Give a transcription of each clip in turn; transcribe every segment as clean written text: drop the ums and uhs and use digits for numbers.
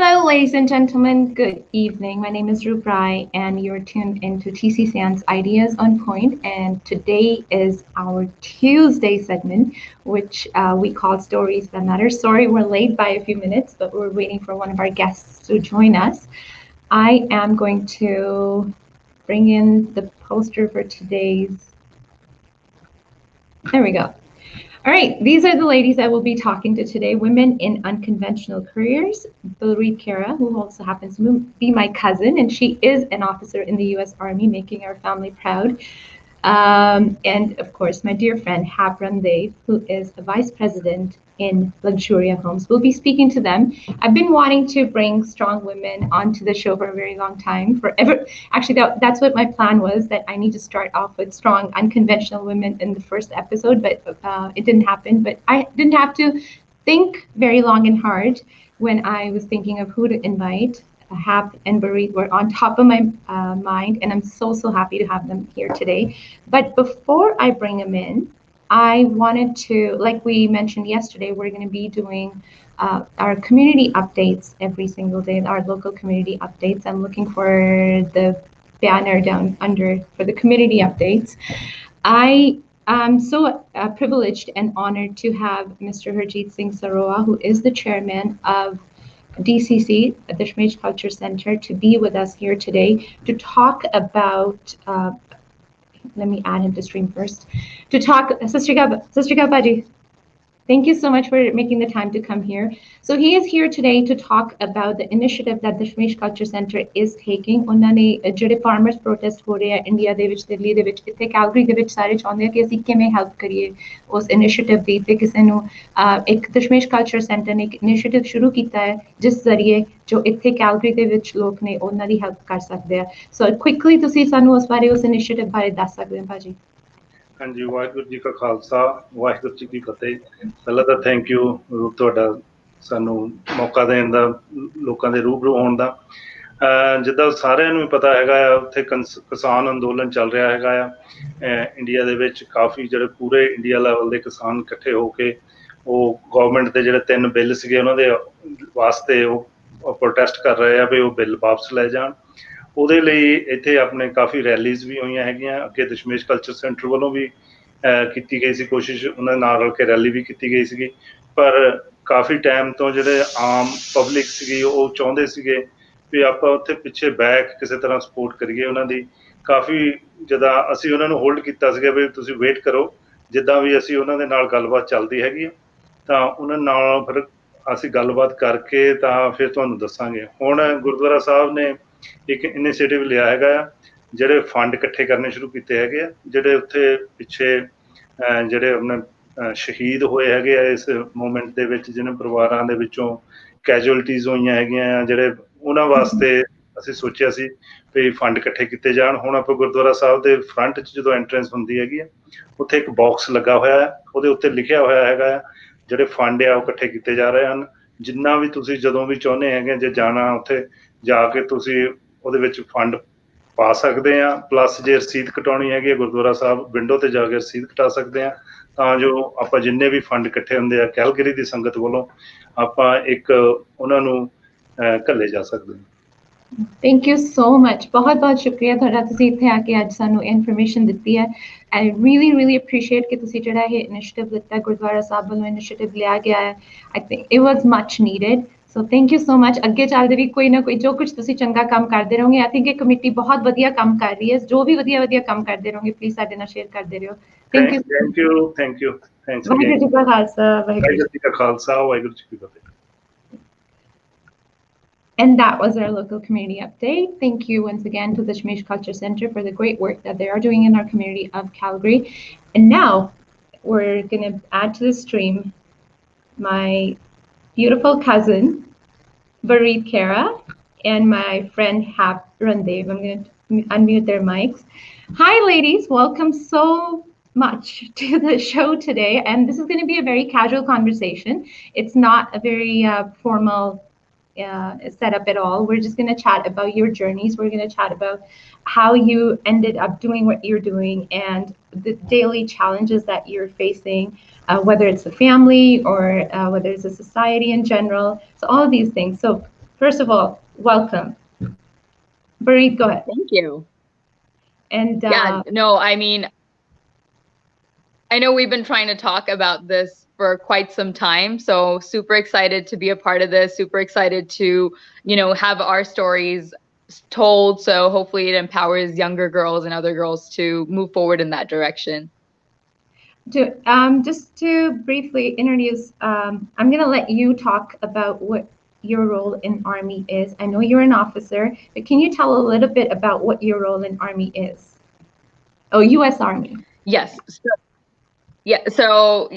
Hello, ladies and gentlemen. Good evening. My name is Roop Rai, and you're tuned into TC San's Ideas on Point. And today is our Tuesday segment, which we call Stories That Matter. Sorry, we're late by a few minutes, but we're waiting for one of our guests to join us. I am going to bring in the poster for today's. There we go. All right, these are the ladies I will be talking to today, women in unconventional careers. Balreet Cara, who also happens to be my cousin, and she is an officer in the U.S. Army, making our family proud. And of course, my dear friend, Randev, who is a vice president in Luxuria Homes. We'll be speaking to them. I've been wanting to bring strong women onto the show for a very long time, forever. Actually, that's what my plan was, that I need to start off with strong, unconventional women in the first episode, but it didn't happen. But I didn't have to think very long and hard when I was thinking of who to invite. Hap and Balreet were on top of my mind, and I'm so happy to have them here today. But before I bring them in, I wanted to, like we mentioned yesterday, we're going to be doing our community updates every single day, our local community updates. I'm looking for the banner down under for the community updates. I am so privileged and honored to have Mr. Harjeet Singh Saroa, who is the chairman of DCC, the Dashmesh Culture Center, to be with us here today to talk about, let me add him to stream first, to talk, Sastrika Baji. Thank you so much for making the time to come here. So he is here today to talk about the initiative that the Dashmesh Culture Center is taking. ਉਹਨਾਂ ਨੇ ਜਿਹੜੇ farmers protest ਹੋ ਰਹੇ ਆ India ਦੇ ਵਿੱਚ, ਦਿੱਲੀ ਦੇ ਵਿੱਚ, ਇੱਥੇ ਕੈਲਗਰੀ ਦੇ ਵਿੱਚ ਸਾਰੇ ਚਾਹੁੰਦੇ ਆ ਕਿ ਅਸੀਂ ਕਿਵੇਂ ਹੈਲਪ ਕਰੀਏ ਉਸ ਇਨੀਸ਼ੀਏਟਿਵ ਦੀ, ਤੇ ਕਿਸੇ ਨੂੰ ਇੱਕ ਦਸ਼ਮੇਸ਼ ਕਲਚਰ ਸੈਂਟਰ ਨੇ ਇੱਕ ਇਨੀਸ਼ੀਏਟਿਵ ਸ਼ੁਰੂ ਕੀਤਾ ਹੈ ਜਿਸ ਜ਼ਰੀਏ ਜੋ ਇੱਥੇ ਕੈਲਗਰੀ ਦੇ ਵਿੱਚ ਲੋਕ ਨੇ ਉਹਨਾਂ ਦੀ ਹੈਲਪ ਕਰ ਸਕਦੇ ਆ। ਸੋ ਕੁਇਕਲੀ ਤੁਸੀਂ ਸਾਨੂੰ ਉਸ ਬਾਰੇ, ਉਸ ਇਨੀਸ਼ੀਏਟਿਵ ਬਾਰੇ ਦੱਸ ਸਕਦੇ ਹੋ ਭਾਜੀ? ਹਾਂਜੀ, ਵਾਹਿਗੁਰੂ ਜੀ ਕਾ ਖਾਲਸਾ, ਵਾਹਿਗੁਰੂ ਜੀ ਕੀ ਫਤਿਹ। ਪਹਿਲਾਂ ਤਾਂ ਥੈਂਕ ਯੂ ਰੂਪ, ਤੁਹਾਡਾ ਸਾਨੂੰ ਮੌਕਾ ਦੇਣ ਦਾ, ਲੋਕਾਂ ਦੇ ਰੂਬਰੂ ਹੋਣ ਦਾ। ਜਿੱਦਾਂ ਸਾਰਿਆਂ ਨੂੰ ਪਤਾ ਹੈਗਾ ਆ, ਉੱਥੇ ਕਿਸਾਨ ਅੰਦੋਲਨ ਚੱਲ ਰਿਹਾ ਹੈਗਾ ਆ ਇੰਡੀਆ ਦੇ ਵਿੱਚ। ਕਾਫੀ ਜਿਹੜੇ ਪੂਰੇ ਇੰਡੀਆ ਲੈਵਲ ਦੇ ਕਿਸਾਨ ਇਕੱਠੇ ਹੋ ਕੇ ਉਹ ਗਵਰਨਮੈਂਟ ਦੇ ਜਿਹੜੇ 3 ਬਿੱਲ ਸੀਗੇ ਉਹਨਾਂ ਦੇ ਵਾਸਤੇ ਉਹ ਪ੍ਰੋਟੈਸਟ ਕਰ ਰਹੇ ਆ ਵੀ ਉਹ ਬਿੱਲ ਵਾਪਸ ਲੈ ਜਾਣ। ਉਹਦੇ ਲਈ ਇੱਥੇ ਆਪਣੇ ਕਾਫੀ ਰੈਲੀਜ਼ ਵੀ ਹੋਈਆਂ ਹੈਗੀਆਂ। ਅੱਗੇ ਦਸ਼ਮੇਸ਼ ਕਲਚਰ ਸੈਂਟਰ ਵੱਲੋਂ ਵੀ ਕੀਤੀ ਗਈ ਸੀ ਕੋਸ਼ਿਸ਼, ਉਹਨਾਂ ਨਾਲ ਰਲ ਕੇ ਰੈਲੀ ਵੀ ਕੀਤੀ ਗਈ ਸੀਗੀ। ਪਰ ਕਾਫੀ ਟਾਈਮ ਤੋਂ ਜਿਹੜੇ ਆਮ ਪਬਲਿਕ ਸੀਗੀ ਉਹ ਚਾਹੁੰਦੇ ਸੀਗੇ ਵੀ ਆਪਾਂ ਉੱਥੇ ਪਿੱਛੇ ਬੈਕ ਕਿਸੇ ਤਰ੍ਹਾਂ ਸਪੋਰਟ ਕਰੀਏ ਉਹਨਾਂ ਦੀ। ਕਾਫੀ ਜਿੱਦਾਂ ਅਸੀਂ ਉਹਨਾਂ ਨੂੰ ਹੋਲਡ ਕੀਤਾ ਸੀਗਾ ਵੀ ਤੁਸੀਂ ਵੇਟ ਕਰੋ, ਜਿੱਦਾਂ ਵੀ ਅਸੀਂ ਉਹਨਾਂ ਦੇ ਨਾਲ ਗੱਲਬਾਤ ਚੱਲਦੀ ਹੈਗੀ ਆ ਤਾਂ ਉਹਨਾਂ ਨਾਲ ਫਿਰ ਅਸੀਂ ਗੱਲਬਾਤ ਕਰਕੇ ਤਾਂ ਫਿਰ ਤੁਹਾਨੂੰ ਦੱਸਾਂਗੇ। ਹੁਣ ਗੁਰਦੁਆਰਾ ਸਾਹਿਬ ਨੇ ਇੱਕ ਇਨੀਸ਼ੀਏਟਿਵ ਲਿਆ ਹੈਗਾ ਆ, ਜਿਹੜੇ ਫੰਡ ਇਕੱਠੇ ਕਰਨੇ ਸ਼ੁਰੂ ਕੀਤੇ ਹੈਗੇ ਆ, ਜਿਹੜੇ ਉੱਥੇ ਪਿੱਛੇ ਜਿਹੜੇ ਆਪਣੇ ਸ਼ਹੀਦ ਹੋਏ ਹੈਗੇ ਆ ਇਸ ਮੂਵਮੈਂਟ ਦੇ ਵਿੱਚ, ਜਿਹਨਾਂ ਪਰਿਵਾਰਾਂ ਦੇ ਵਿੱਚੋਂ ਕੈਜੁਅਲਟੀਜ਼ ਹੋਈਆਂ ਹੈਗੀਆਂ ਆ, ਜਿਹੜੇ ਉਹਨਾਂ ਵਾਸਤੇ ਅਸੀਂ ਸੋਚਿਆ ਸੀ ਵੀ ਫੰਡ ਇਕੱਠੇ ਕੀਤੇ ਜਾਣ। ਹੁਣ ਆਪਾਂ ਗੁਰਦੁਆਰਾ ਸਾਹਿਬ ਦੇ ਫਰੰਟ 'ਚ ਜਦੋਂ ਐਂਟਰੈਂਸ ਹੁੰਦੀ ਹੈਗੀ ਆ, ਉੱਥੇ ਇੱਕ ਬਾਕਸ ਲੱਗਾ ਹੋਇਆ ਹੈ, ਉਹਦੇ ਉੱਤੇ ਲਿਖਿਆ ਹੋਇਆ ਹੈਗਾ ਆ ਜਿਹੜੇ ਫੰਡ ਆ ਉਹ ਇਕੱਠੇ ਕੀਤੇ ਜਾ ਰਹੇ ਹਨ। ਜਿੰਨਾ ਵੀ ਤੁਸੀਂ ਜਦੋਂ ਵੀ ਚਾਹੁੰਦੇ ਹੈਗੇ ਜੇ ਜਾਣਾ, ਉੱਥੇ ਜਾ ਕੇ ਤੁਸੀਂ ਉਹਦੇ ਵਿੱਚ ਫੰਡ ਪਾ ਸਕਦੇ ਆ। ਪਲੱਸ ਜੇ ਰਸੀਦ ਕਟਾਉਣੀ ਹੈਗੀ ਗੁਰਦੁਆਰਾ ਸਾਹਿਬ ਵਿੰਡੋ ਤੇ ਜਾ ਕੇ ਰਸੀਦ ਕਟਾ ਸਕਦੇ ਆ, ਤਾਂ ਜੋ ਆਪਾਂ ਜਿੰਨੇ ਵੀ ਫੰਡ ਇਕੱਠੇ ਹੁੰਦੇ ਆ ਕੈਲਗਰੀ ਦੀ ਸੰਗਤ ਵੱਲੋਂ ਆਪਾਂ ਇੱਕ ਉਹਨਾਂ ਨੂੰ ਘੱਲੇ ਜਾ ਸਕਦੇ ਹਾਂ। Thank you so much. बहुत शुक्रिया ਤੁਹਾਡਾ, ਤੁਸੀਂ ਇੱਥੇ ਆ ਕੇ ਅੱਜ ਸਾਨੂੰ ਇਨਫੋਰਮੇਸ਼ਨ ਦਿੱਤੀ ਹੈ। I really appreciate ਕਿ ਤੁਸੀਂ ਜਿਹੜਾ ਇਹ ਇਨੀਸ਼ੀਏਟਿਵ ਲਿੱਤਾ ਗੁਰਦੁਆਰਾ ਸਾਹਿਬ ਵੱਲੋਂ ਇਨੀਸ਼ੀਏਟਿਵ ਲਿਆ ਗਿਆ ਹੈ। I think it was much needed. So thank you so much. ਅੱਗੇ ਚੱਲਦੇ ਵੀ ਕੋਈ ਨਾ ਕੋਈ ਜੋ ਕੁਝ ਤੁਸੀਂ ਚੰਗਾ ਕੰਮ ਕਰਦੇ ਰਹੋਗੇ, I think ਇਹ ਕਮੇਟੀ ਬਹੁਤ ਵਧੀਆ ਕੰਮ ਕਰ ਰਹੀ ਹੈ। ਜੋ ਵੀ ਵਧੀਆ ਕੰਮ ਕਰਦੇ ਰਹੋਗੇ ਪਲੀਜ਼ ਸਾਡੇ ਨਾਲ ਸ਼ੇਅਰ ਕਰਦੇ ਰਹੋ। Thank you. Thank you. Thanks. Waheguru ji ਕਾ ਖਾਲਸਾ, ਵਾਹਿਗੁਰੂ ਜੀ ਕਾ ਖਾਲਸਾ, ਵਾਹਿਗੁਰੂ ਜੀ ਕੀ ਫਤਿਹ। And that was our local community update. Thank you once again to the Dashmesh Culture Center for the great work that they are doing in our community of Calgary. And now we're going to add to the stream my beautiful cousin, Balreet Cara, and my friend Randev. I'm going to unmute their mics. Hi, ladies. Welcome so much to the show today. And this is going to be a very casual conversation. It's not a very formal set up at all. We're just going to chat about your journeys. We're going to chat about how you ended up doing what you're doing and the daily challenges that you're facing, whether it's a family or whether it's a society in general. So all of these things. So First of all, welcome. Balreet, go ahead. Thank you. And yeah, no, I mean, I know we've been trying to talk about this for quite some time, so super excited to be a part of this, super excited to, you know, have our stories told, so hopefully it empowers younger girls and other girls to move forward in that direction. Just to briefly introduce, I'm going to let you talk about what your role in Army is. I know you're an officer, but can you tell a little bit about what your role in Army is? Oh, U.S. Army. Yes. So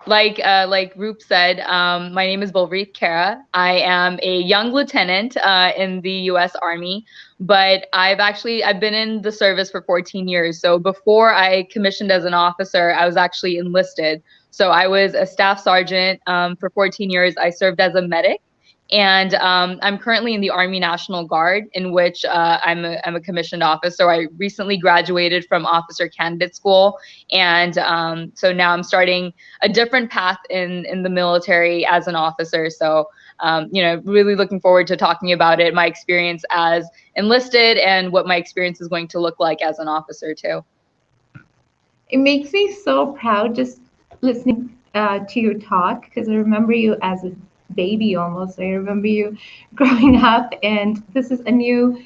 like Roop said, my name is Balreet Cara. I am a young lieutenant in the U.S. Army, but I've been in the service for 14 years. So before I commissioned as an officer, I was actually enlisted. So I was a staff sergeant for 14 years. I served as a medic. And I'm currently in the Army National Guard, in which I'm a commissioned officer. I recently graduated from Officer Candidate School, and so now I'm starting a different path in the military as an officer. So you know, really looking forward to talking about it, my experience as enlisted, and what my experience is going to look like as an officer too. It makes me so proud just listening to your talk, because I remember you as a baby almost. I remember you growing up, and this is a new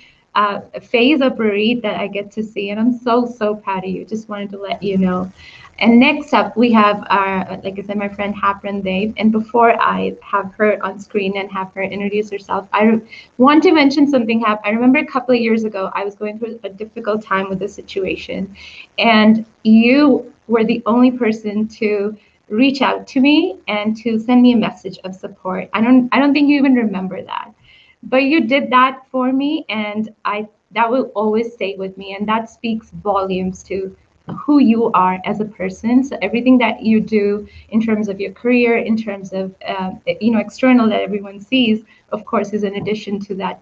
phase of Balreet that I get to see, and I'm so proud of you. Just wanted to let you know. And next up, we have our, like I said, my friend Randev. And before I have her on screen and have her introduce herself, I want to mention something. I remember a couple of years ago, I was going through a difficult time with the situation, and you were the only person to reach out to me and to send me a message of support. I don't think you even remember that, but you did that for me, and that will always stay with me, and that speaks volumes to who you are as a person. So everything that you do in terms of your career, in terms of external that everyone sees, of course, is in addition to that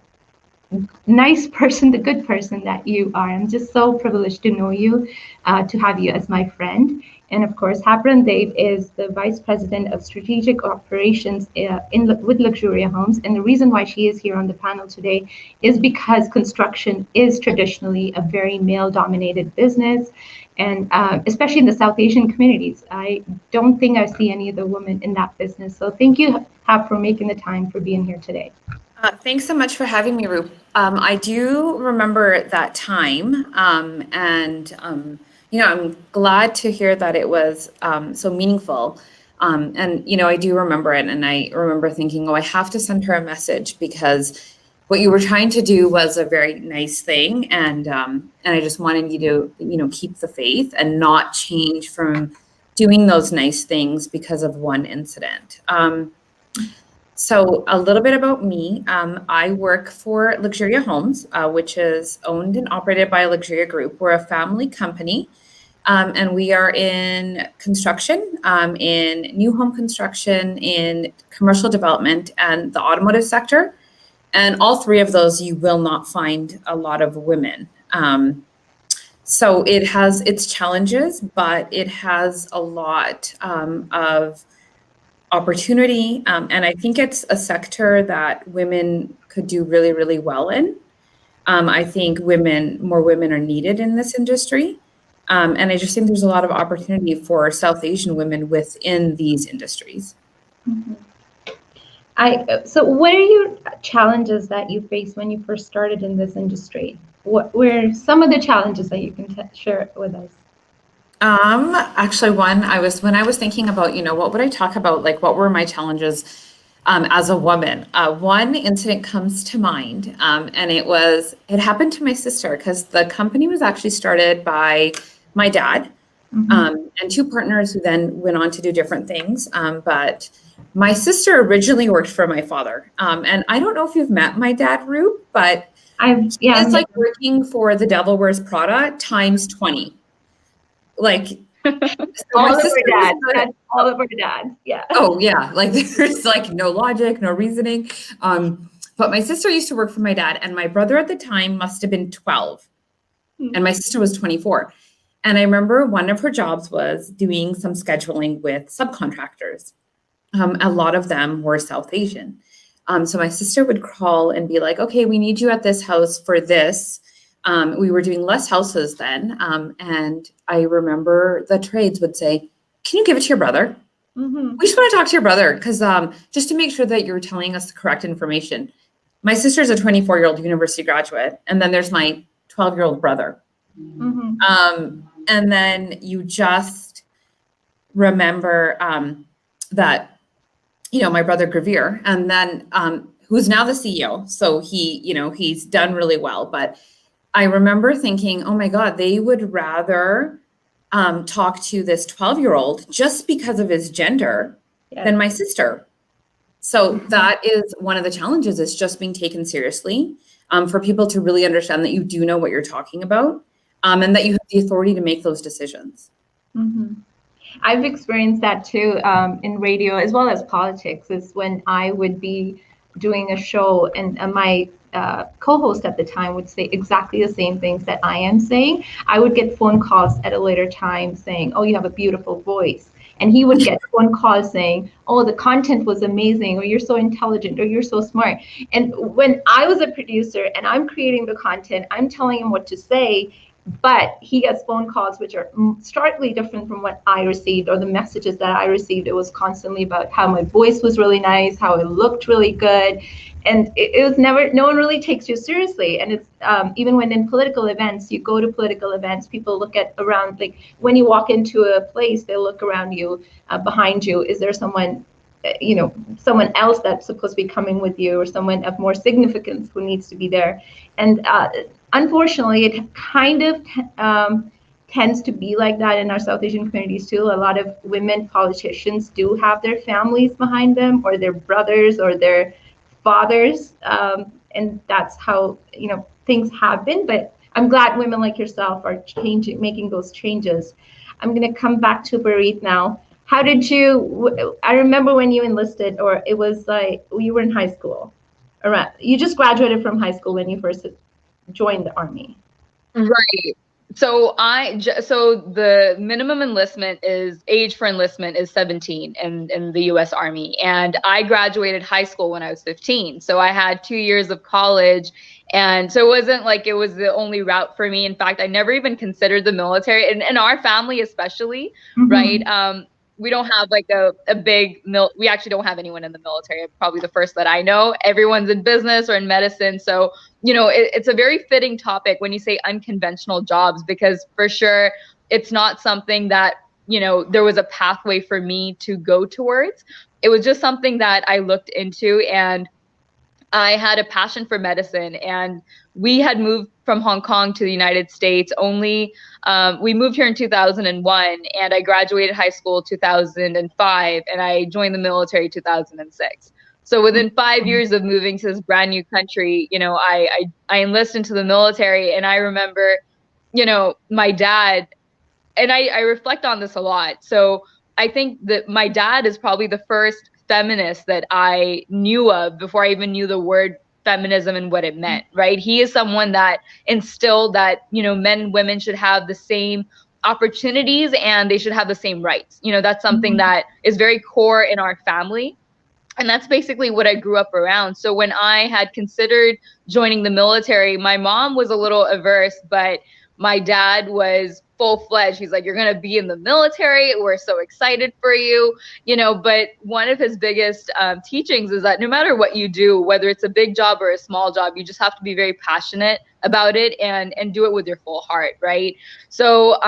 nice person, the good person that you are. I'm just so privileged to know you, to have you as my friend. And of course, Randev is the Vice President of Strategic Operations with Luxuria Homes. And the reason why she is here on the panel today is because construction is traditionally a very male-dominated business, and especially in the South Asian communities. I don't think I see any other women in that business. So thank you, Hap, for making the time for being here today. Thanks so much for having me, Roop. I do remember that time, you know, I'm glad to hear that it was so meaningful. And you know, I do remember it, and I remember thinking, oh, I have to send her a message, because what you were trying to do was a very nice thing, and I just wanted you to, you know, keep the faith and not change from doing those nice things because of one incident. So a little bit about me. I work for Luxuria Homes, which is owned and operated by Luxuria Group. We're a family company, and we are in construction, in new home construction, in commercial development, and the automotive sector. And all three of those, you will not find a lot of women. So it has its challenges, but it has a lot of opportunity. And I think it's a sector that women could do really, really well in. I think more women are needed in this industry. And I just think there's a lot of opportunity for South Asian women within these industries. Mm-hmm. So what are your challenges that you faced when you first started in this industry? What were some of the challenges that you can share with us? Actually, when I was thinking about, you know, what would I talk about? Like, what were my challenges as a woman? One incident comes to mind, and it happened to my sister, because the company was actually started by my dad, and two partners who then went on to do different things. But my sister originally worked for my father, and I don't know if you've met my dad, Roop, but it's like working for the Devil Wears Prada times 20. Like, so all of our dads. That's all of our dads. Yeah. Oh yeah, like there's like no logic, no reasoning. But my sister used to work for my dad, and my brother at the time must have been 12, and my sister was 24. And I remember one of her jobs was doing some scheduling with subcontractors. A lot of them were South Asian. So my sister would call and be like, okay, we need you at this house for this. We were doing less houses then. And I remember the trades would say, can you give it to your brother? Mm-hmm. We just want to talk to your brother because just to make sure that you're telling us the correct information. My sister's a 24-year-old university graduate, and then there's my 12-year-old brother. Mm-hmm. And then you just remember that, my brother Gurjyot, and then who's now the CEO. So he's done really well. But I remember thinking, oh my God, they would rather talk to this 12-year-old just because of his gender than my sister. So that is one of the challenges, is just being taken seriously, for people to really understand that you do know what you're talking about, and that you have the authority to make those decisions. Mm-hmm. I've experienced that too, in radio as well as politics, is when I would be doing a show and my co-host at the time would say exactly the same things that I am saying. I would get phone calls at a later time saying, oh, you have a beautiful voice. And he would get phone calls saying, oh, the content was amazing, or you're so intelligent, or you're so smart. And when I was a producer and I'm creating the content, I'm telling him what to say, but he gets phone calls which are starkly different from what I received, or the messages that I received. It was constantly about how my voice was really nice, how it looked really good. And it was never, no one really takes you seriously. And it's even when in political events, you go to political events, people look at around, like when you walk into a place, they look around you, behind you. Is there someone, someone else that's supposed to be coming with you, or someone of more significance who needs to be there? And unfortunately, it kind of tends to be like that in our South Asian communities too. A lot of women politicians do have their families behind them, or their brothers, or their fathers, and that's how things have been. But I'm glad women like yourself are making those changes. I'm going to come back to Balreet now. How did you? I remember when you enlisted, or it was like you were in high school. You just graduated from high school when you first joined the army. Right. So the minimum age for enlistment is 17 in the U.S. Army, and I graduated high school when I was 15. So I had 2 years of college, and so it wasn't like it was the only route for me. In fact, I never even considered the military, and in our family especially, right? We don't have like a big we actually don't have anyone in the military. I'm probably the first that I know. Everyone's in business or in medicine. So, it's a very fitting topic when you say unconventional jobs, because for sure it's not something that, there was a pathway for me to go towards. It was just something that I looked into, and I had a passion for medicine, and we had moved from Hong Kong to the United States only. We moved here in 2001, and I graduated high school 2005, and I joined the military 2006. So within 5 years of moving to this brand new country, I enlisted into the military, and I remember, my dad, and I reflect on this a lot. So I think that my dad is probably the first feminist that I knew of before I even knew the word feminism and what it meant, right? He is someone that instilled that, men and women should have the same opportunities and they should have the same rights. That's something that is very core in our family. And that's basically what I grew up around. So when I had considered joining the military, my mom was a little averse, but my dad was full-fledged. He's like, you're going to be in the military. We're so excited for you, but one of his biggest teachings is that no matter what you do, whether it's a big job or a small job, you just have to be very passionate about it and do it with your full heart. Right. So,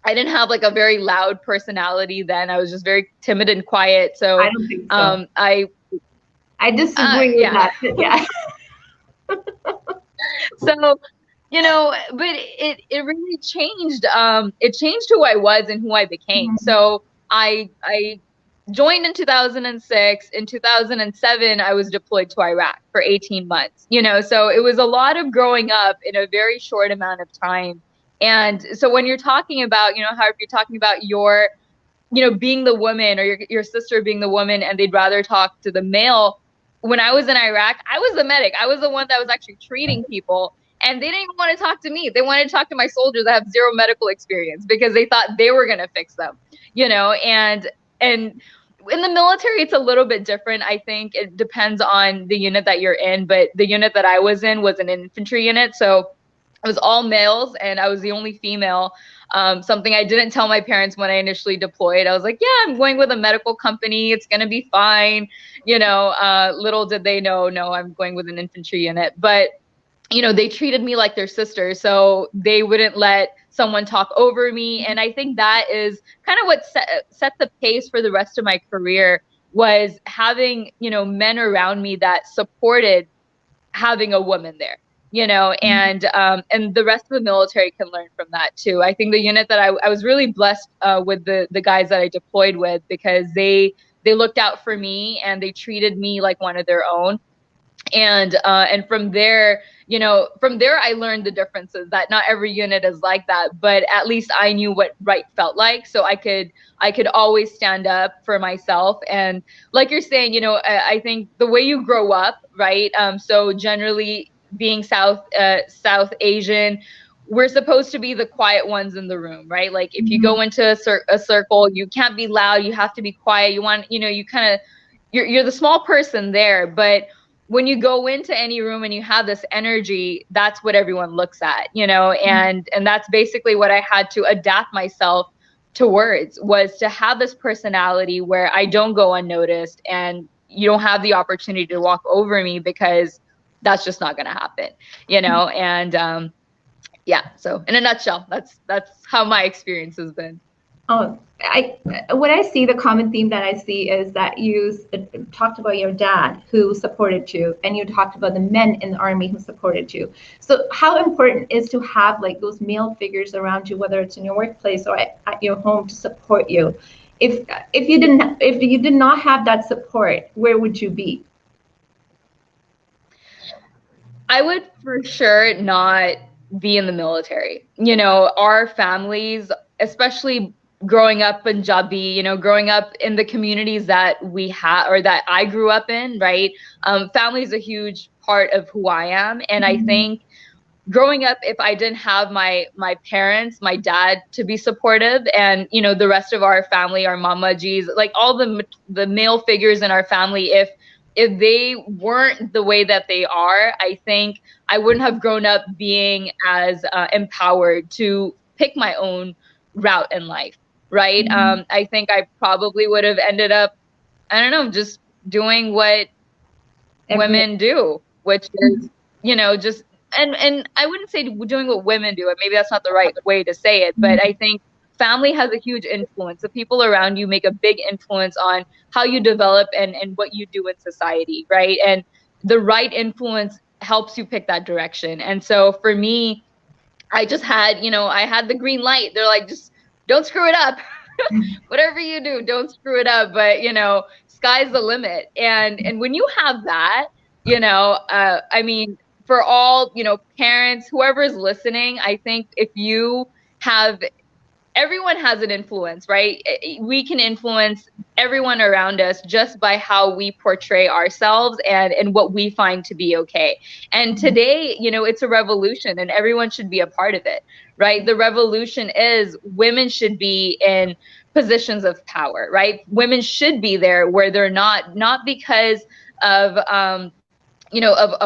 I didn't have like a very loud personality then. I was just very timid and quiet. So I don't think so. I disagree with that. Yeah. So, but it really changed. It changed who I was and who I became. So I joined in 2006. In 2007, I was deployed to Iraq for 18 months. So it was a lot of growing up in a very short amount of time. And so when you're talking about, how if you're talking about your, being the woman, or your sister being the woman, and they'd rather talk to the male. When I was in Iraq, I was the medic. I was the one that was actually treating people. And they didn't even want to talk to me. They wanted to talk to my soldiers that have zero medical experience because they thought they were going to fix them, and in the military, it's a little bit different. I think it depends on the unit that you're in, but the unit that I was in was an infantry unit. So it was all males and I was the only female. Something I didn't tell my parents when I initially deployed. I was like, yeah, I'm going with a medical company. It's going to be fine. Little did they know, no, I'm going with an infantry unit. But they treated me like their sister, so they wouldn't let someone talk over me. And I think that is kind of what set the pace for the rest of my career, was having, men around me that supported having a woman there, and the rest of the military can learn from that too. I think the unit that I was really blessed with the guys that I deployed with, because they looked out for me and they treated me like one of their own. And from there, I learned the differences, that not every unit is like that, but at least I knew what right felt like. So I could always stand up for myself. And like you're saying, I think the way you grow up, right? So generally being South Asian, we're supposed to be the quiet ones in the room, right? Like if you go into a circle, you can't be loud, you have to be quiet. You want, you're the small person there, but when you go into any room and you have this energy, that's what everyone looks at, and that's basically what I had to adapt myself towards, was to have this personality where I don't go unnoticed and you don't have the opportunity to walk over me, because that's just not going to happen, and so in a nutshell, that's how my experience has been. What I see, the common theme that I see is that you talked about your dad who supported you, and you talked about the men in the Army who supported you. So how important is to have like those male figures around you, whether it's in your workplace or at your home, to support you? If you did not have that support, where would you be? I would for sure not be in the military. Our families, especially growing up in Punjabi, growing up in the communities that we have, or that I grew up in, right? Family is a huge part of who I am. And I think growing up, if I didn't have my parents, my dad to be supportive, and, the rest of our family, our mamajis, like all the male figures in our family, if they weren't the way that they are, I think I wouldn't have grown up being as empowered to pick my own route in life. Right. I think I probably would have ended up, I don't know, just doing what women do, which is, just, and I wouldn't say doing what women do. Maybe that's not the right way to say it, but I think family has a huge influence. The people around you make a big influence on how you develop and what you do in society. Right. And the right influence helps you pick that direction. And so for me, I just had, I had the green light. They're like, just don't screw it up. Whatever you do, don't screw it up. But, sky's the limit. And when you have that, I mean, for all, parents, whoever is listening, I think if you have, everyone has an influence, right? We can influence everyone around us just by how we portray ourselves and what we find to be okay. And today, it's a revolution and everyone should be a part of it, right? The revolution is women should be in positions of power, right? Women should be there where they're not because of, of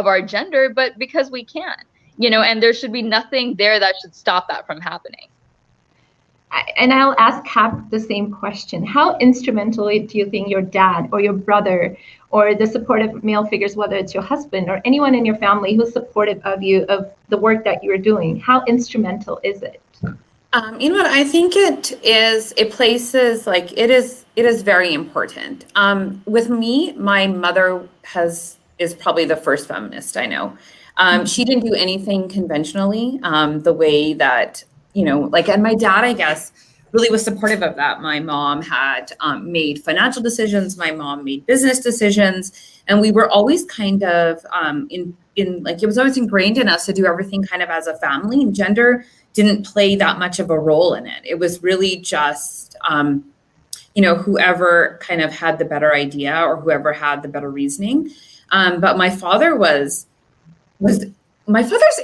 our gender, but because we can, and there should be nothing there that should stop that from happening. And I'll ask Cap the same question. How instrumental do you think your dad or your brother or the supportive male figures, whether it's your husband or anyone in your family who's supportive of you, of the work that you're doing, how instrumental is it? You know what, I think it places, like, it is very important. With me, my mother is probably the first feminist I know. She didn't do anything conventionally, the way that, and my dad, I guess, really was supportive of that. My mom had made financial decisions. My mom made business decisions. And we were always kind of it was always ingrained in us to do everything kind of as a family, and gender didn't play that much of a role in it. It was really just, whoever kind of had the better idea or whoever had the better reasoning. But my father's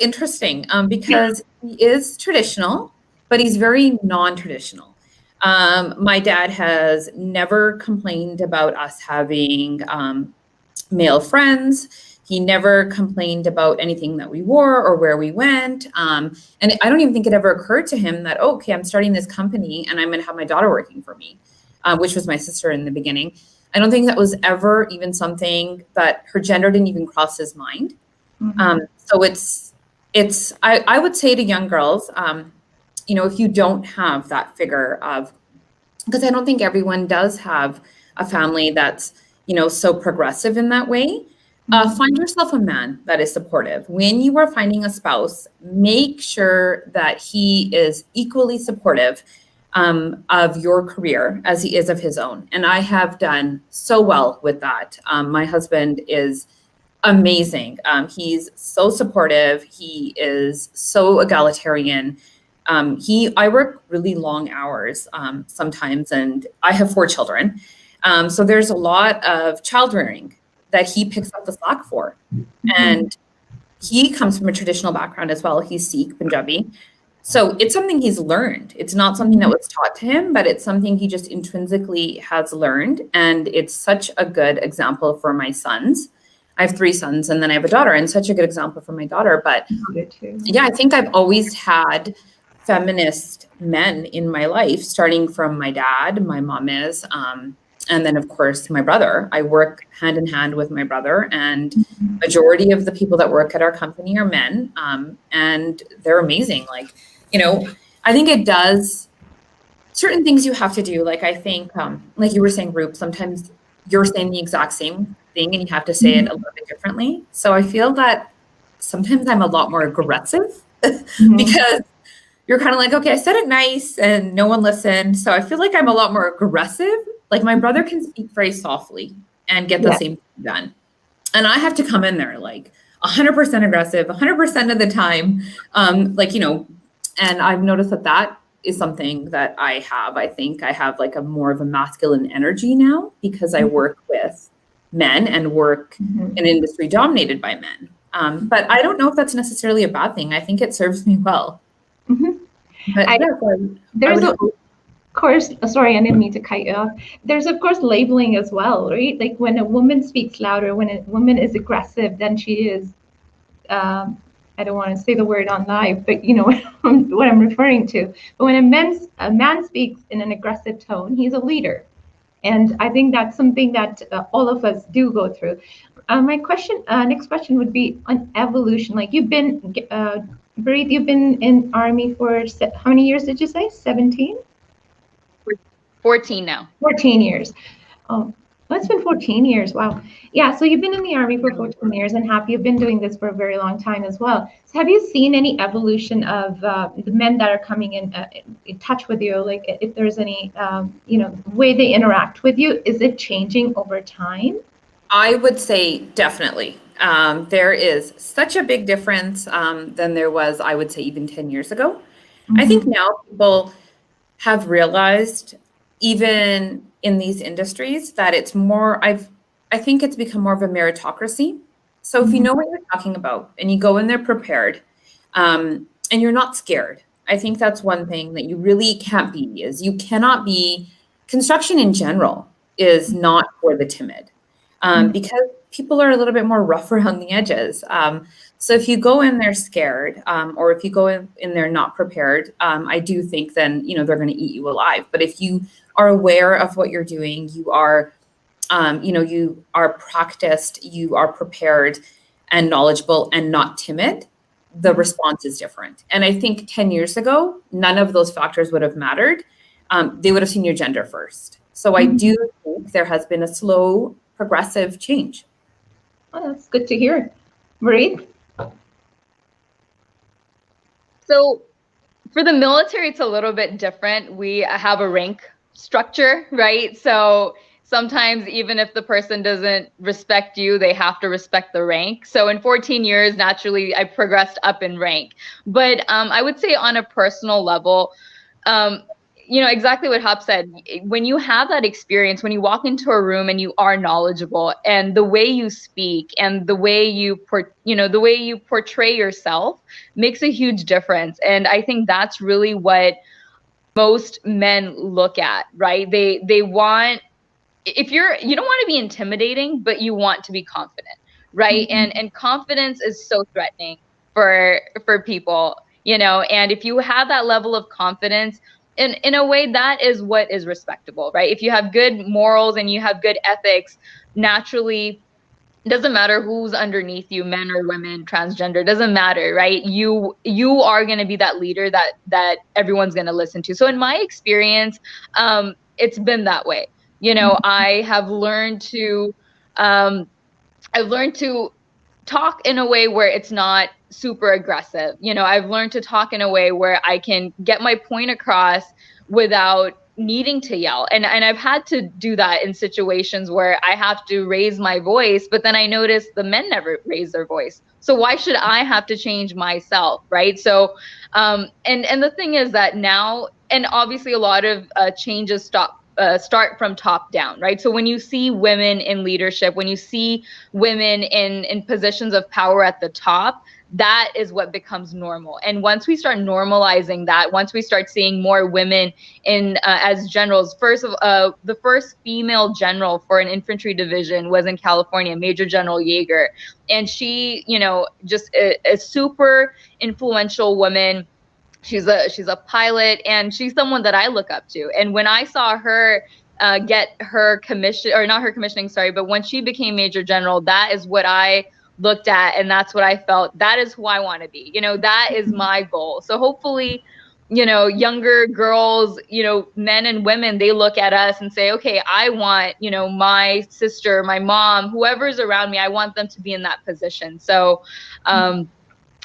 interesting because he is traditional, but he's very non-traditional. My dad has never complained about us having male friends. He never complained about anything that we wore or where we went. And I don't even think it ever occurred to him that, oh, okay, I'm starting this company and I'm going to have my daughter working for me, which was my sister in the beginning. I don't think that was ever even something that her gender didn't even cross his mind. So I would say to young girls, you know, if you don't have that figure of, because I don't think everyone does have a family that's, you know, so progressive in that way. Find yourself a man that is supportive. When you are finding a spouse, make sure that he is equally supportive of your career as he is of his own. And I have done so well with that. My husband is amazing. He's so supportive. He is so egalitarian. I work really long hours sometimes, and I have 4 children. So there's a lot of child rearing that he picks up the slack for. And he comes from a traditional background as well. He's Sikh, Punjabi. So it's something he's learned. It's not something that was taught to him, but it's something he just intrinsically has learned. And it's such a good example for my sons. I have 3 sons and then I have a daughter, and such a good example for my daughter. But yeah, I think I've always had feminist men in my life, starting from my dad. My mom is, and then of course my brother. I work hand in hand with my brother, and majority of the people that work at our company are men, and they're amazing. Like, you know, I think it does certain things you have to do. Like, I think, like you were saying, Roop, sometimes you're saying the exact same thing and you have to say it a little bit differently. So I feel that sometimes I'm a lot more aggressive because you're kind of like, okay, I said it nice and no one listened. So I feel like I'm a lot more aggressive. Like, my brother can speak very softly and get the same thing done. And I have to come in there like 100% aggressive, 100% of the time. Like, you know, and I've noticed that that is something that I have. I think I have like a more of a masculine energy now because I work with men and work in an industry dominated by men. But I don't know if that's necessarily a bad thing. I think it serves me well. But there's of course, sorry, I didn't mean to cut you off. There's of course labeling as well, right? Like, when a woman speaks louder, when a woman is aggressive, then she is, I don't want to say the word on live, but you know what I'm referring to. But when a man speaks in an aggressive tone, he's a leader. And I think that's something that all of us do go through. My question, next question would be on evolution. Like, you've been, Balreet, you've been in Army for how many years did you say? 17? 14 now. 14 years. Oh, that's been 14 years. Wow. Yeah, so you've been in the Army for 14 years, and you've been doing this for a very long time as well. So have you seen any evolution of the men that are coming in touch with you? Like, if there's any, you know, way they interact with you, is it changing over time? I would say definitely. There is such a big difference than there was, I would say, even 10 years ago. I think now people have realized, even in these industries, that it's more, I think it's become more of a meritocracy. So if you know what you're talking about and you go in there prepared, and you're not scared, I think that's one thing that you really can't be, is you cannot be, construction in general is not for the timid, because people are a little bit more rough around the edges. So if you go in there scared, or if you go in there not prepared, I do think then, you know, they're going to eat you alive. But if you are aware of what you're doing, you are, you know, you are practiced, you are prepared and knowledgeable and not timid, the response is different. And I think 10 years ago, none of those factors would have mattered. They would have seen your gender first. So I do think there has been a slow, progressive change. Oh, that's good to hear. Balreet? So for the military, it's a little bit different. We have a rank structure, right? So sometimes even if the person doesn't respect you, they have to respect the rank. So in 14 years, naturally, I progressed up in rank. But I would say on a personal level, you know, exactly what Hop said. When you have that experience, when you walk into a room and you are knowledgeable, and the way you speak and the way you portray yourself makes a huge difference. And I think that's really what most men look at, right? They want, if you don't want to be intimidating, but you want to be confident, right? And confidence is so threatening for people, and if you have that level of confidence, in a way, that is what is respectable, right? If you have good morals and you have good ethics, naturally, it doesn't matter who's underneath you, men or women, transgender, doesn't matter, right? You are going to be that leader that everyone's going to listen to. So in my experience, it's been that way. I have learned to I've learned to talk in a way where it's not super aggressive. I've learned to talk in a way where I can get my point across without needing to yell. And I've had to do that in situations where I have to raise my voice, but then I notice the men never raise their voice. So why should I have to change myself, right? So, and the thing is that now, and obviously a lot of changes start from top down, right? So when you see women in leadership, when you see women in positions of power at the top, that is what becomes normal. And once we start normalizing that, once we start seeing more women in as generals, the first female general for an infantry division was in California, Major General Yeager, and she, just a super influential woman. She's a pilot, and she's someone that I look up to. And when I saw her get her commission, or not her commissioning, sorry, but when she became Major General, that is what I looked at, and that's what I felt. That is who I want to be. That is my goal. So hopefully, younger girls, men and women, they look at us and say, okay, I want, my sister, my mom, whoever's around me, I want them to be in that position. So,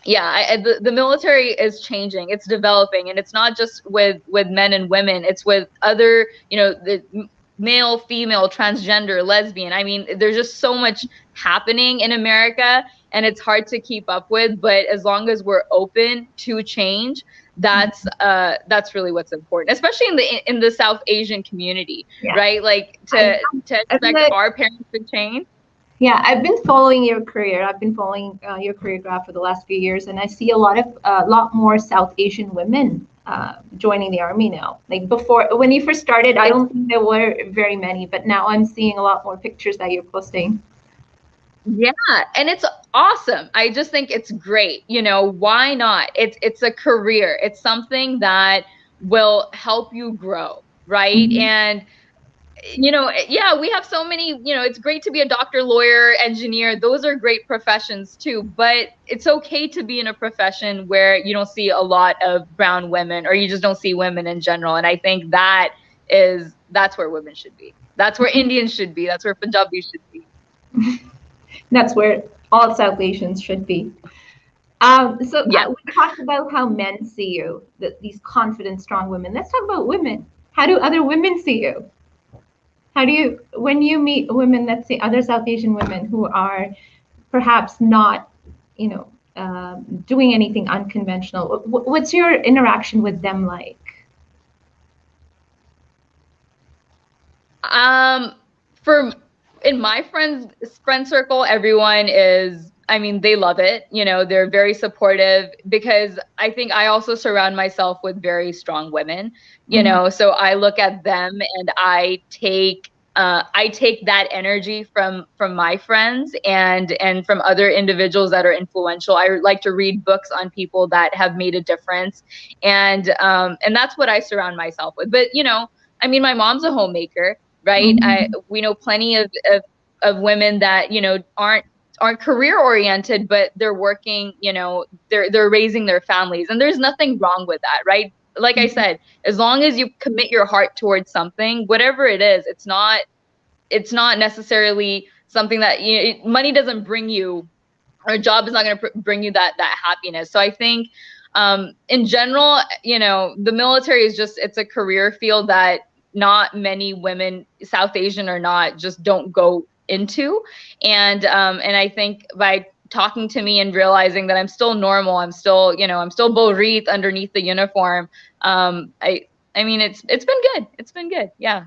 yeah, the military is changing. It's developing, and it's not just with men and women. It's with other, the male, female, transgender, lesbian. I mean, there's just so much happening in America, and it's hard to keep up with. But as long as we're open to change, that's really what's important, especially in the South Asian community, right? Like to expect our parents to change. Yeah, I've been following your career. I've been following your career graph for the last few years, and I see a lot more South Asian women joining the army now. Like before, when you first started, I don't think there were very many, but now I'm seeing a lot more pictures that you're posting. Yeah, and it's awesome. I just think it's great. Why not? It's a career. It's something that will help you grow, right? And yeah, we have so many, it's great to be a doctor, lawyer, engineer. Those are great professions too, but it's okay to be in a profession where you don't see a lot of brown women, or you just don't see women in general. And I think that's where women should be. That's where Indians should be. That's where Punjabis should be. That's where all South Asians should be. We talked about how men see you, these confident, strong women. Let's talk about women. How do other women see you? When you meet women, let's say other South Asian women who are perhaps not, doing anything unconventional, what's your interaction with them like? In my friend circle, everyone is, they love it. They're very supportive, because I think I also surround myself with very strong women, so I look at them and I take that energy from my friends and from other individuals that are influential. I like to read books on people that have made a difference, and that's what I surround myself with. But my mom's a homemaker, right? We know plenty of women that aren't career oriented, but they're working, they're raising their families, and there's nothing wrong with that, right? Like I said, as long as you commit your heart towards something, whatever it is, it's not necessarily something that money doesn't bring you, or a job is not going to bring you that happiness. So I think in general, the military is it's a career field that not many women, South Asian or not, just don't go into. And I think by talking to me and realizing that I'm still normal, I'm still Balreet underneath the uniform. It's been good. It's been good. Yeah.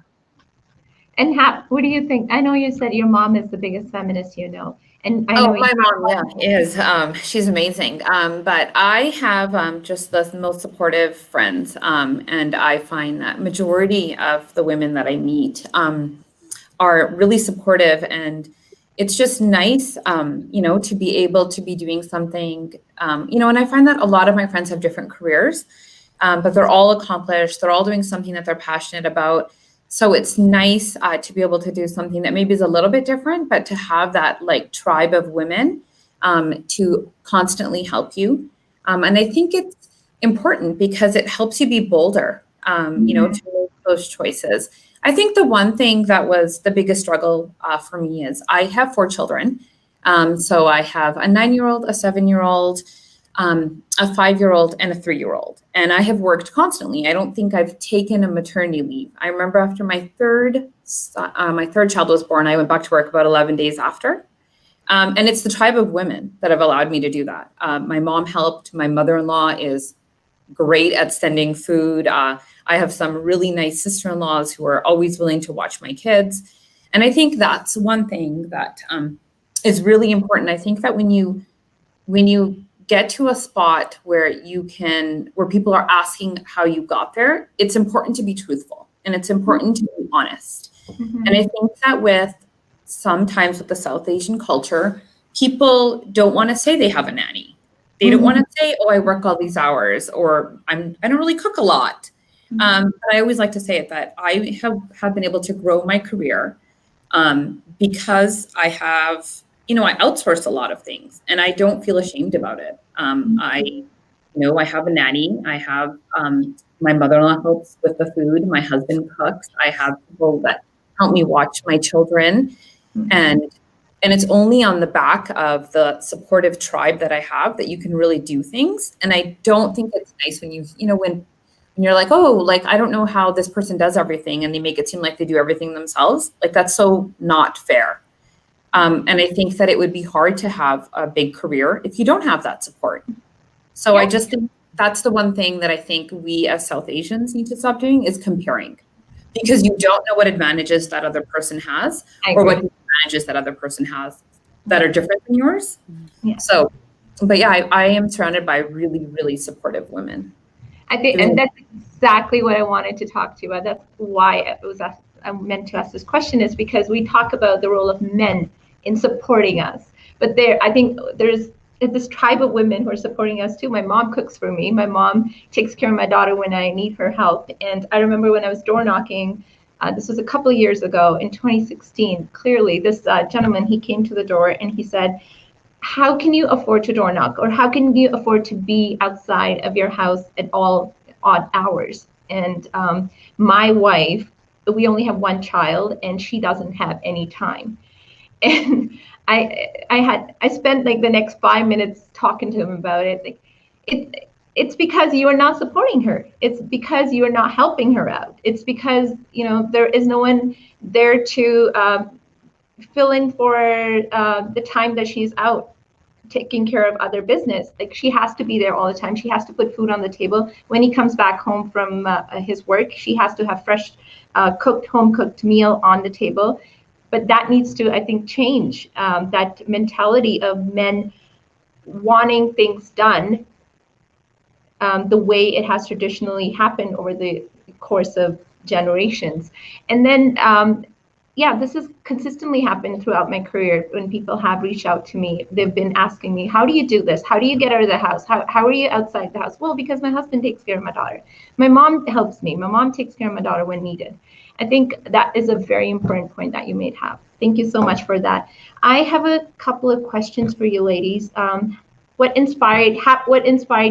And what do you think? I know you said your mom is the biggest feminist you know. And I know my mom, is. She's amazing. But I have just the most supportive friends. And I find that majority of the women that I meet are really supportive. And it's just nice, to be able to be doing something, and I find that a lot of my friends have different careers, but they're all accomplished. They're all doing something that they're passionate about. So it's nice to be able to do something that maybe is a little bit different, but to have that like tribe of women to constantly help you. And I think it's important because it helps you be bolder, to make those choices. I think the one thing that was the biggest struggle for me is I have 4 children. So I have a 9-year-old, a 7-year-old, a 5-year-old, and a 3-year-old. And I have worked constantly. I don't think I've taken a maternity leave. I remember after my third child was born, I went back to work about 11 days after. And it's the tribe of women that have allowed me to do that. My mom helped. My mother-in-law is great at sending food. I have some really nice sister-in-laws who are always willing to watch my kids. And I think that's one thing that is really important. I think that when you get to a spot where people are asking how you got there, it's important to be truthful and it's important to be honest. Mm-hmm. And I think that sometimes with the South Asian culture, people don't want to say they have a nanny. They don't want to say, oh, I work all these hours, or I don't really cook a lot. But I always like to say it that I have been able to grow my career because I have, I outsource a lot of things and I don't feel ashamed about it. I have a nanny. I have my mother-in-law helps with the food. My husband cooks. I have people that help me watch my children. And it's only on the back of the supportive tribe that I have that you can really do things. And I don't think it's nice when when you're like, oh, like, I don't know how this person does everything. And they make it seem like they do everything themselves. Like, that's so not fair. And I think that it would be hard to have a big career if you don't have that support. So I just think that's the one thing that I think we as South Asians need to stop doing is comparing. Because you don't know what advantages that other person has or what advantages that other person has that are different than yours. Yeah. So, but yeah, I am surrounded by really, really supportive women. I think, and that's exactly what I wanted to talk to you about. That's why I meant to ask this question, is because we talk about the role of men in supporting us. But I think there's this tribe of women who are supporting us too. My mom cooks for me. My mom takes care of my daughter when I need her help. And I remember when I was door knocking, this was a couple of years ago in 2016, clearly this gentleman, he came to the door and he said, how can you afford to door knock? Or how can you afford to be outside of your house at all odd hours? And my wife, we only have one child and she doesn't have any time. And I spent like the next 5 minutes talking to him about it. Like, it's because you are not supporting her. It's because you are not helping her out. It's because, there is no one there to fill in for the time that she's out taking care of other business. Like, she has to be there all the time. She has to put food on the table. When he comes back home from his work, she has to have fresh home cooked meal on the table. But that needs to, I think, change that mentality of men wanting things done the way it has traditionally happened over the course of generations. And then, this has consistently happened throughout my career when people have reached out to me. They've been asking me, how do you do this? How do you get out of the house? How are you outside the house? Well, because my husband takes care of my daughter. My mom helps me. My mom takes care of my daughter when needed. I think that is a very important point that you may have. Thank you so much for that. I have a couple of questions for you ladies. What inspired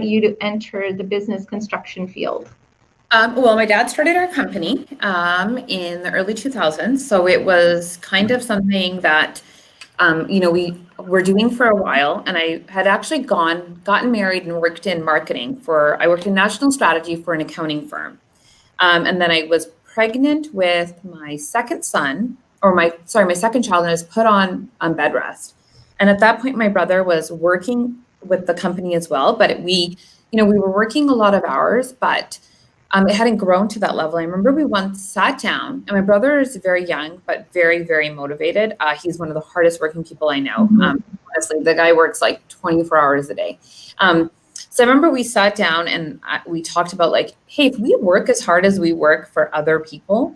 you to enter the business construction field? Well, my dad started our company in the early 2000s. So it was kind of something that, we were doing for a while. And I had actually gotten married and worked in marketing I worked in national strategy for an accounting firm. And then I was pregnant with my second son, my second child, and I was put on bed rest. And at that point, my brother was working with the company as well, but we were working a lot of hours, but It hadn't grown to that level. I remember we once sat down, and my brother is very young, but very, very motivated. He's one of the hardest working people I know. Honestly, the guy works like 24 hours a day. So I remember we sat down and we talked about like, hey, if we work as hard as we work for other people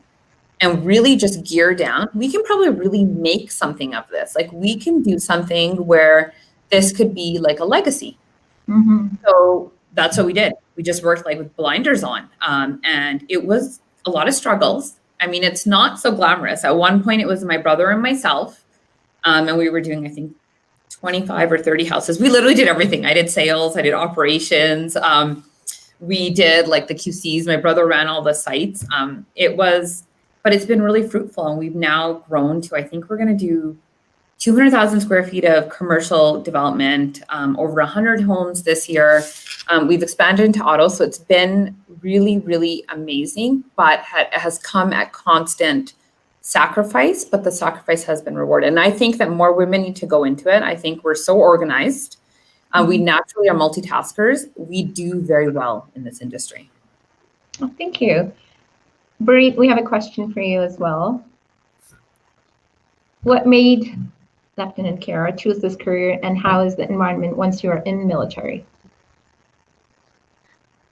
and really just gear down, we can probably really make something of this. Like we can do something where this could be like a legacy. So that's what we did. We just worked like with blinders on. And it was a lot of struggles. I mean, it's not so glamorous. At one point it was my brother and myself. And we were doing, I think, 25 or 30 houses. We literally did everything. I did sales, I did operations. We did like the QCs. My brother ran all the sites. But it's been really fruitful. And we've now grown to, I think we're going to do 200,000 square feet of commercial development, over 100 homes this year. We've expanded into auto. So it's been really, really amazing, but it has come at constant sacrifice, but the sacrifice has been rewarded. And I think that more women need to go into it. I think we're so organized. We naturally are multitaskers. We do very well in this industry. Oh, thank you. Balreet, we have a question for you as well. What made Leptin and Cara choose this career, and how is the environment once you are in the military?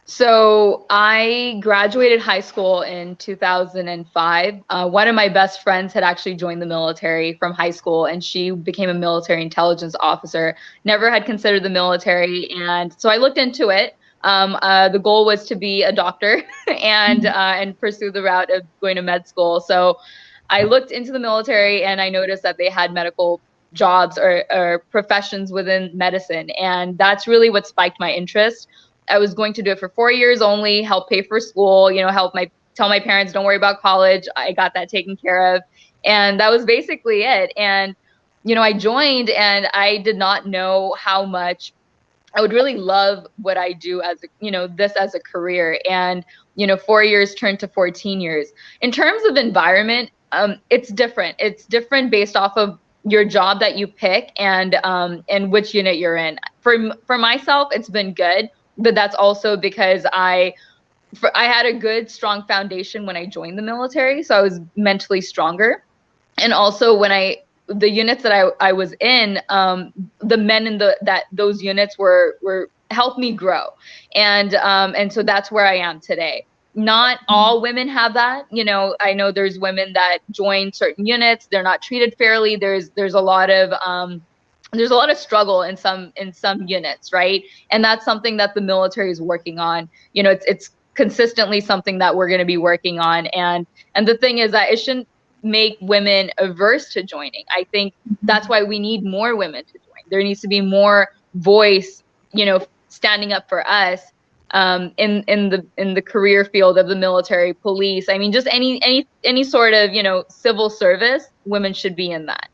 So I graduated high school in 2005. One of my best friends had actually joined the military from high school, and she became a military intelligence officer. Never had considered the military, and so I looked into it. The goal was to be a doctor and pursue the route of going to med school. So I looked into the military, and I noticed that they had medical jobs or professions within medicine, and that's really what spiked my interest. I was going to do it for 4 years only, help pay for school, tell my parents, don't worry about college. I got that taken care of. And that was basically it. And, I joined, and I did not know how much I would really love what I do as, this as a career. And, 4 years turned to 14 years. In terms of environment, it's different. It's different based off of your job that you pick and which unit you're in. For myself, it's been good. But that's also because I had a good, strong foundation when I joined the military, so I was mentally stronger. And also the units that I was in, the men in those units were helped me grow, and so that's where I am today. Not all women have that. I know there's women that join certain units, they're not treated fairly. There's a lot of struggle in some units, right? And that's something that the military is working on. It's consistently something that we're going to be working on. And the thing is that it shouldn't make women averse to joining. I think that's why we need more women to join. There needs to be more voice, standing up for us in the career field of the military, police. I mean, just any sort of, civil service, women should be in that.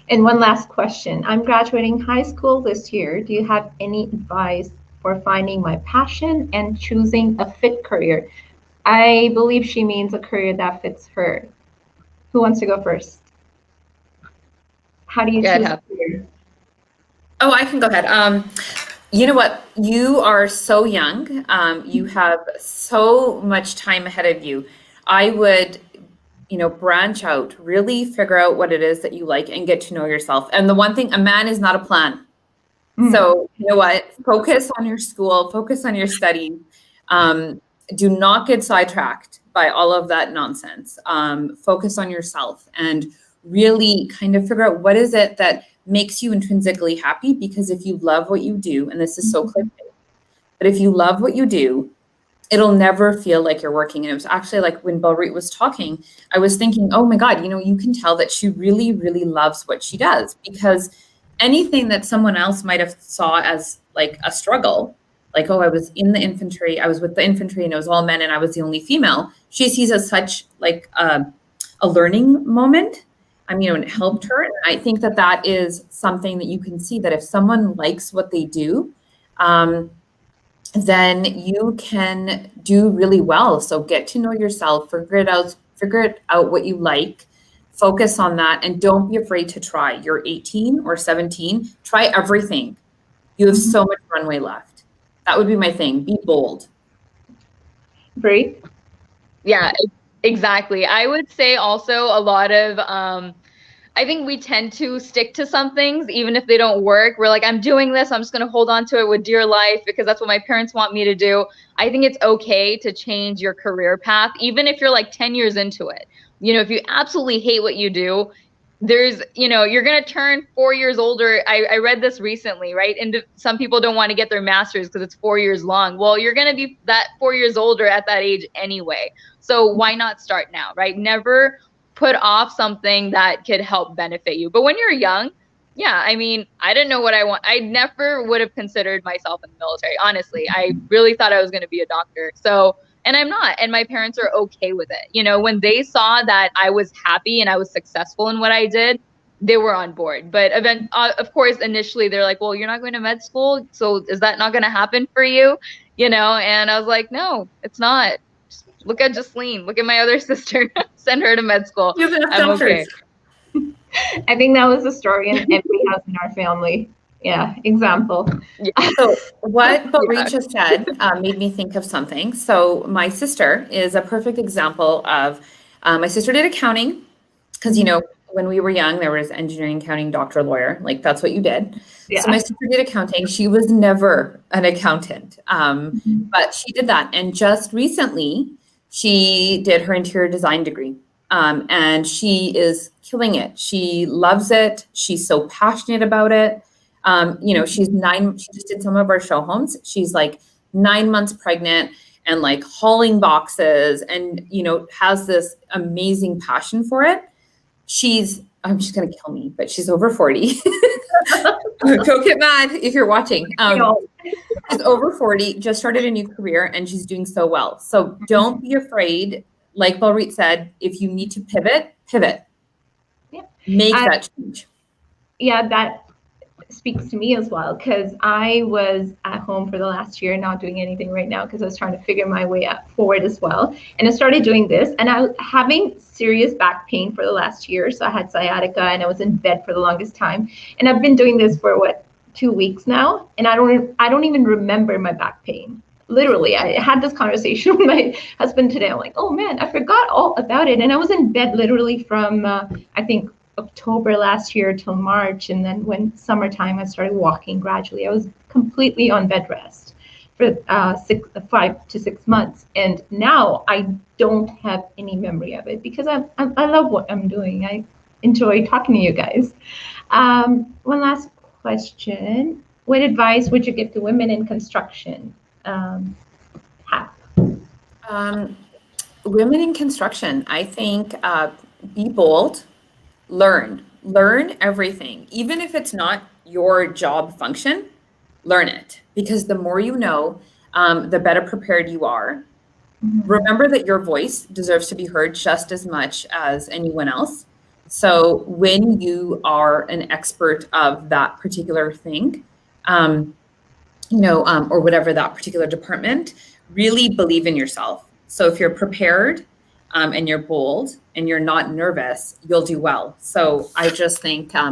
And one last question. I'm graduating high school this year. Do you have any advice for finding my passion and choosing a fit career? I believe she means a career that fits her. Who wants to go first? How do you choose a career? Oh, I can go ahead. You know what? You are so young. You have so much time ahead of you. I would branch out, really figure out what it is that you like and get to know yourself. And the one thing, a man is not a plan. So you know what? Focus on your school, focus on your studies. Do not get sidetracked by all of that nonsense. Focus on yourself and really kind of figure out what is it that makes you intrinsically happy. Because if you love what you do, and this is so cliche, but if you love what you do, it'll never feel like you're working. And it was actually like when Balreet was talking, I was thinking, oh my God, you can tell that she really, really loves what she does, because anything that someone else might have saw as like a struggle, like, oh, I was in the infantry, I was with the infantry and it was all men and I was the only female, she sees as such like a learning moment. And it helped her. And I think that is something that you can see, that if someone likes what they do, then you can do really well. So get to know yourself, figure it out what you like, focus on that, and don't be afraid to try. You're 18 or 17, try everything. You have so much runway left. That would be my thing. Be bold. Breathe. Yeah, exactly. I would say also a lot of I think we tend to stick to some things even if they don't work. We're like, I'm doing this, I'm just going to hold on to it with dear life because that's what my parents want me to do. I think it's okay to change your career path even if you're like 10 years into it. You know, if you absolutely hate what you do, there's, you know, you're going to turn 4 years older. I read this recently, right? And some people don't want to get their master's because it's 4 years long. Well, you're going to be that 4 years older at that age anyway. So why not start now, right? Never put off something that could help benefit you. But when you're young, yeah, I mean, I didn't know what I want. I never would have considered myself in the military. Honestly, I really thought I was going to be a doctor. So, and I'm not. And my parents are okay with it. You know, when they saw that I was happy and I was successful in what I did, they were on board. But of course, initially they're like, well, you're not going to med school. So is that not going to happen for you? You know, and I was like, no, it's not. Look at Jasleen. Look at my other sister. Send her to med school. You have enough I'm doctors. okay. I think that was the story in every house in our family. Yeah, example. Yeah. So what Balreet just said made me think of something. So my sister is a perfect example of, my sister did accounting because, you know, when we were young, there was engineering, accounting, doctor, lawyer, like that's what you did. Yeah. So my sister did accounting. She was never an accountant, but she did that. And just recently, she did her interior design degree. And she is killing it. She loves it. She's so passionate about it. You know, she just did some of our show homes. She's like 9 months pregnant and like hauling boxes and, you know, has this amazing passion for it. She's going to kill me, but she's over 40. Go get mad if you're watching. She's over 40, just started a new career and she's doing so well. So don't be afraid. Like Balreet said, if you need to pivot. Yeah. Make that change. Yeah, that speaks to me as well because I was at home for the last year, not doing anything right now because I was trying to figure my way forward as well. And I started doing this and I was having serious back pain for the last year. So I had sciatica and I was in bed for the longest time. And I've been doing this for 2 weeks now. And I don't even remember my back pain. Literally, I had this conversation with my husband today. I'm like, oh man, I forgot all about it. And I was in bed literally from, I think, October last year till March. And then when summertime, I started walking gradually. I was completely on bed rest for 5 to 6 months. And now I don't have any memory of it because I love what I'm doing. I enjoy talking to you guys. One last question. What advice would you give to women in construction? Women in construction, I think, be bold, learn everything. Even if it's not your job function, learn it because the more you know, the better prepared you are. Mm-hmm. Remember that your voice deserves to be heard just as much as anyone else. So when you are an expert of that particular thing, or whatever that particular department, really believe in yourself. So if you're prepared and you're bold and you're not nervous, you'll do well. So I just think, I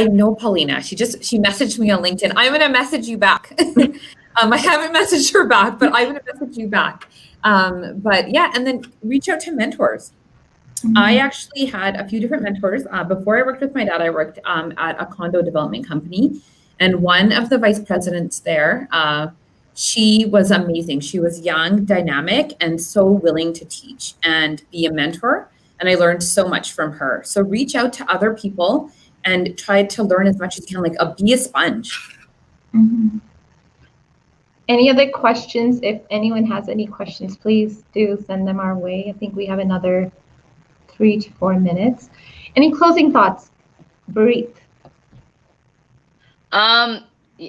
know Paulina, she messaged me on LinkedIn. I'm going to message you back. I haven't messaged her back, but I'm going to message you back. But yeah, and then reach out to mentors. Mm-hmm. I actually had a few different mentors. Before I worked with my dad, I worked at a condo development company. And one of the vice presidents there, she was amazing. She was young, dynamic, and so willing to teach and be a mentor. And I learned so much from her. So reach out to other people and try to learn as much as you can, like be a sponge. Mm-hmm. Any other questions? If anyone has any questions, please do send them our way. I think we have another 3 to 4 minutes. Any closing thoughts, Balreet?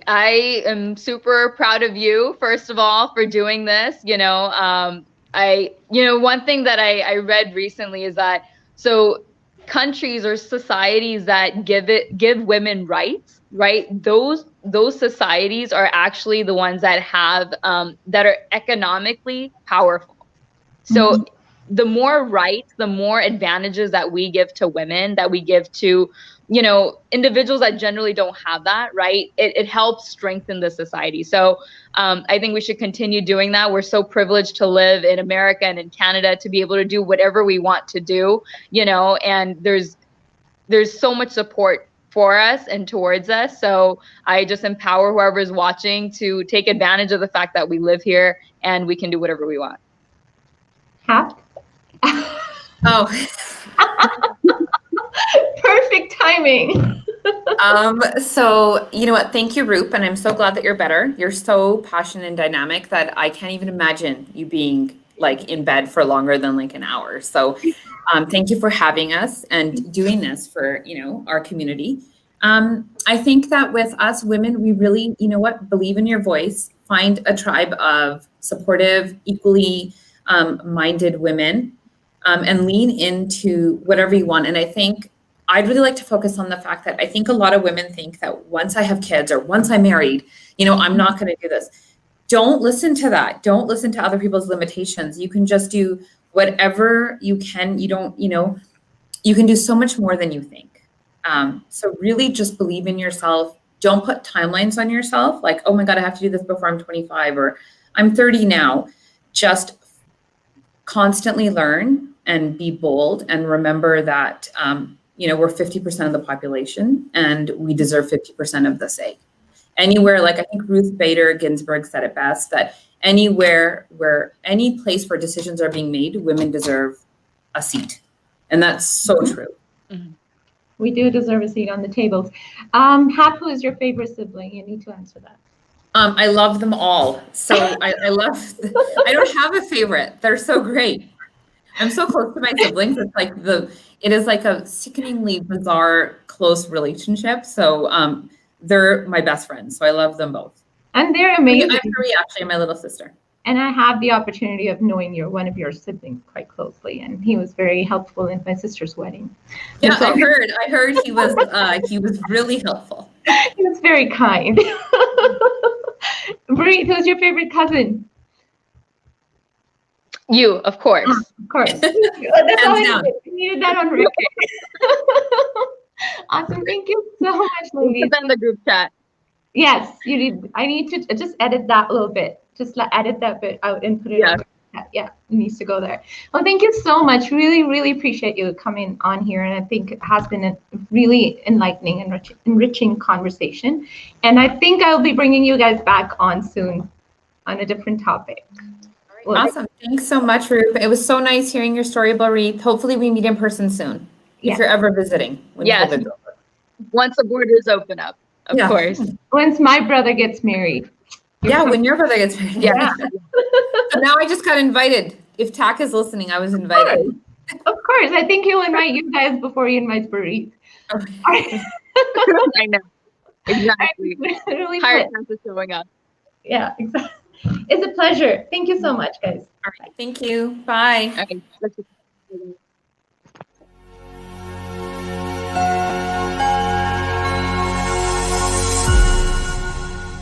I am super proud of you, first of all, for doing this. One thing that I read recently is that so countries or societies that give women rights, right? Those societies are actually the ones that have that are economically powerful. So mm-hmm. the more rights, the more advantages that we give to women, that we give to individuals that generally don't have that, right? It helps strengthen the society. So I think we should continue doing that. We're so privileged to live in America and in Canada to be able to do whatever we want to do, and there's so much support for us and towards us. So I just empower whoever is watching to take advantage of the fact that we live here and we can do whatever we want. Hap? Oh. Perfect timing. So you know what? Thank you, Roop, and I'm so glad that you're better. You're so passionate and dynamic that I can't even imagine you being like in bed for longer than like an hour. So thank you for having us and doing this for our community. I think that with us women, we really, believe in your voice, find a tribe of supportive, equally minded women, and lean into whatever you want. And I think I'd really like to focus on the fact that I think a lot of women think that once I have kids or once I'm married, I'm not going to do this. Don't listen to that. Don't listen to other people's limitations. You can just do whatever you can. You can do so much more than you think. So really just believe in yourself. Don't put timelines on yourself. Like, oh my God, I have to do this before I'm 25 or I'm 30 now. Just constantly learn and be bold and remember that, we're 50% of the population and we deserve 50% of the say. Anywhere, like I think Ruth Bader Ginsburg said it best, that any place where decisions are being made, women deserve a seat. And that's so true. Mm-hmm. We do deserve a seat on the tables. Hap, who is your favorite sibling? You need to answer that. I love them all. So I don't have a favorite. They're so great. I'm so close to my siblings. It is like a sickeningly bizarre, close relationship. So they're my best friends. So I love them both. And they're amazing. I'm Marie, actually, my little sister. And I have the opportunity of knowing one of your siblings quite closely, and he was very helpful in my sister's wedding. Yeah, so, I heard he was really helpful. He was very kind. Balreet, who's your favorite cousin? You, of course. Of course. That's all I needed that on record. Awesome. Thank you so much, ladies. Put in the group chat. Yes, you need. I need to just edit that a little bit. Just edit that bit out and put it on. Yeah, it needs to go there. Well, thank you so much. Really, really appreciate you coming on here. And I think it has been a really enlightening and enriching conversation. And I think I'll be bringing you guys back on soon on a different topic. All right, awesome. Thanks so much, Roop. It was so nice hearing your story, Balreet. Hopefully we meet in person soon. If you're ever visiting. Yes. Once the borders open up, of course. Once my brother gets married. Yeah, when your brother gets married. Yeah. So now I just got invited. If Tak is listening, I was invited. Of course. I think he'll invite you guys before he invites Balreet. Okay. I know. Exactly. Really higher chances showing up. Yeah, exactly. It's a pleasure. Thank you so much, guys. All right. Thank you. Bye. Okay.